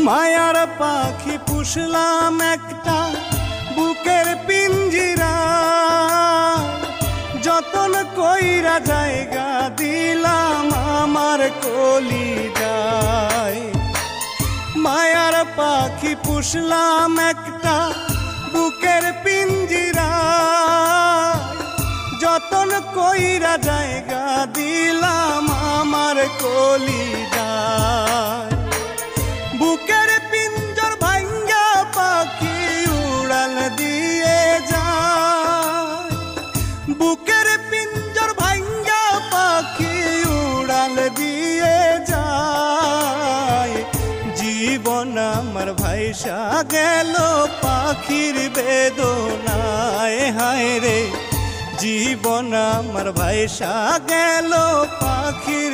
মায়ার পাখি পুষলাম একটা বুকের পিঞ্জিরা, যতন কইরা জায়গা দিলাম আমার কলিজায়। মায়ার পাখি পুষলাম একটা বুকের পিঞ্জিরা, যতন কইরা জায়গা দিলাম আমার কলিজায়। বুকের পিঞ্জর ভাঙ্গা পাখি উড়াল দিয়ে যায়, বুকের পিঞ্জর ভাঙ্গা পাখি উড়াল দিয়ে যায়। জীবন আমার ভাইসা গেল পাখির বেদনায়, হায় রে জীবন আমার ভাইসা গেল পাখির